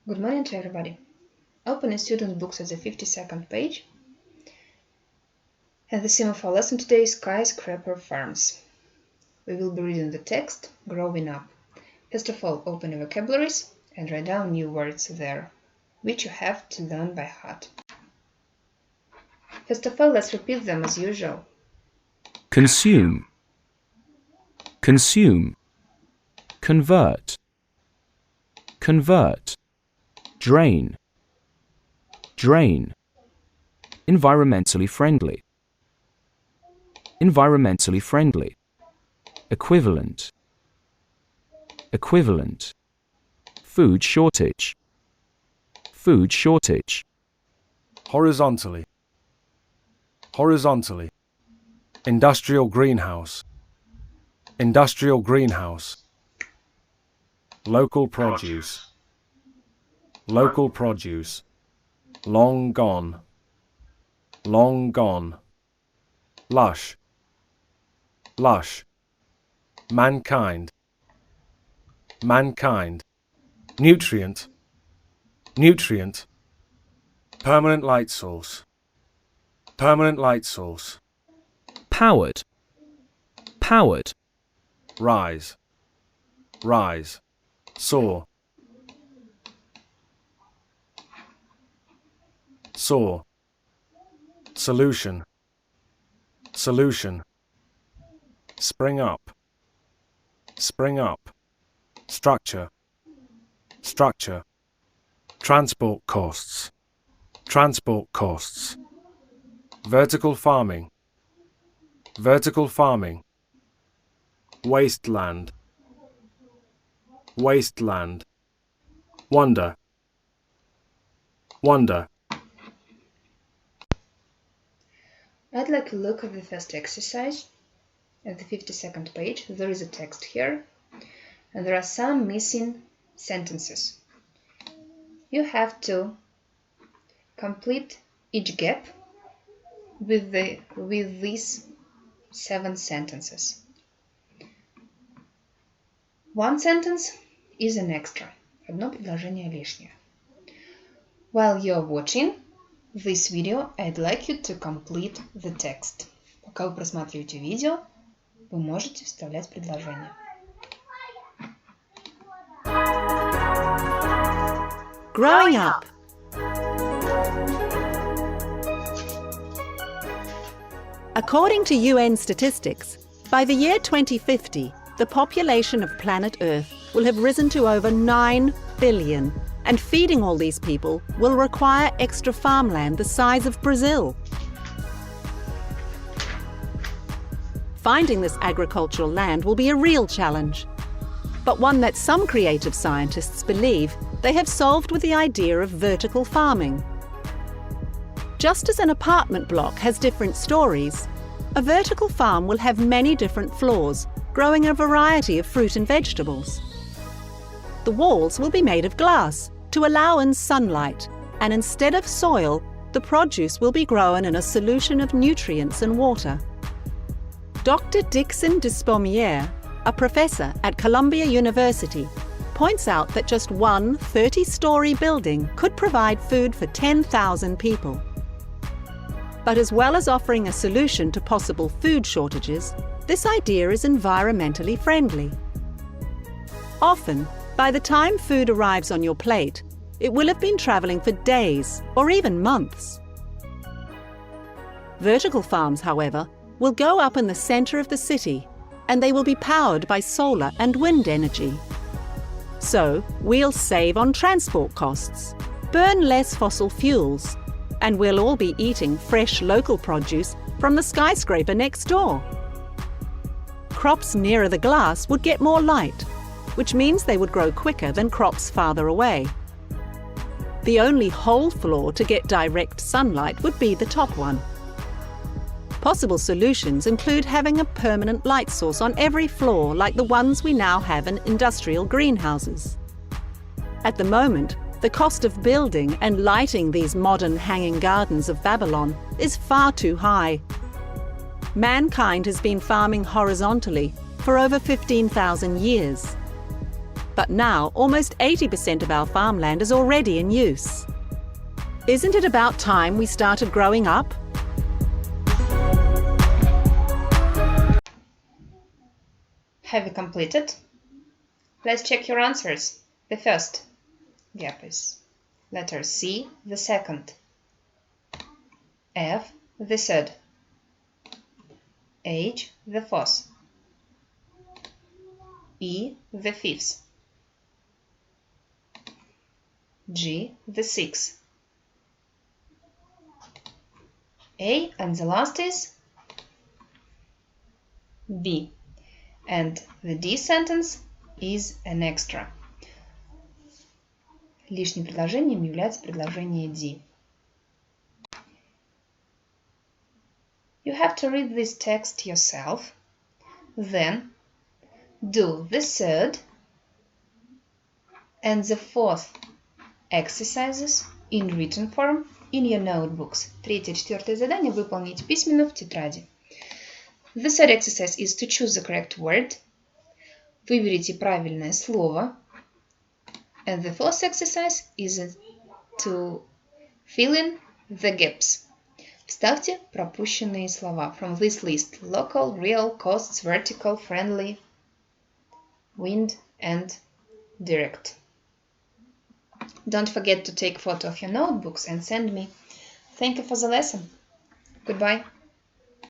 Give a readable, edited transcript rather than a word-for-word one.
Good morning to everybody. Open a student books at the 52nd page. And the theme of our lesson today is skyscraper farms. We will be reading the text growing up. First of all, open your vocabularies and write down new words there, which you have to learn by heart. First of all, let's repeat them as usual. Consume, consume, convert, convert, drain, drain, environmentally friendly, environmentally friendly, equivalent, equivalent, food shortage, food shortage, horizontally, horizontally, industrial greenhouse, industrial greenhouse, local produce, local produce, long gone, long gone, lush, lush, mankind, mankind, nutrient, nutrient, permanent light source, permanent light source, powered, powered, rise, rise, soar, soar, solution, solution, spring up, spring up, structure, structure, transport costs, transport costs, vertical farming, vertical farming, wasteland, wasteland, wonder, wonder. I'd like to look at the first exercise. At the 52nd page, there is a text here, and there are some missing sentences. You have to complete each gap with these 7 sentences. One sentence is an extra. Одно предложение лишнее. While you're watching this video, I'd like you to complete the text. Пока вы просматриваете видео, вы можете вставлять предложения. Growing up. According to UN statistics, by the year 2050, the population of planet Earth will have risen to over 9 billion, and feeding all these people will require extra farmland the size of Brazil. Finding this agricultural land will be a real challenge, but one that some creative scientists believe they have solved with the idea of vertical farming. Just as an apartment block has different stories, a vertical farm will have many different floors, growing a variety of fruit and vegetables. The walls will be made of glass to allow in sunlight, and instead of soil, the produce will be grown in a solution of nutrients and water. Dr. Dixon Despommier, a professor at Columbia University, points out that just one 30-story building could provide food for 10,000 people. But as well as offering a solution to possible food shortages, this idea is environmentally friendly. Often, by the time food arrives on your plate, it will have been travelling for days or even months. Vertical farms, however, will go up in the centre of the city, and they will be powered by solar and wind energy. So, we'll save on transport costs, burn less fossil fuels, and we'll all be eating fresh local produce from the skyscraper next door. Crops nearer the glass would get more light, which means they would grow quicker than crops farther away. The only whole floor to get direct sunlight would be the top one. Possible solutions include having a permanent light source on every floor like the ones we now have in industrial greenhouses. At the moment, the cost of building and lighting these modern hanging gardens of Babylon is far too high. Mankind has been farming horizontally for over 15,000 years. But now, almost 80% of our farmland is already in use. Isn't it about time we started growing up? Have you completed? Let's check your answers. The first, Запись. Letter C, the second. F, the third. H, the fourth. E, the fifth. G, the sixth. A, and the last is B. And the D sentence is an extra. Лишним предложением является предложение D. You have to read this text yourself, then do the third and the fourth exercises in written form in your notebooks. Третье и четвертое задание выполнить письменно в тетради. The third exercise is to choose the correct word. Выберите правильное слово. And the fourth exercise is to fill in the gaps. Вставьте пропущенные слова from this list: local, real, costs, vertical, friendly, wind, and direct. Don't forget to take a photo of your notebooks and send me. Thank you for the lesson. Goodbye.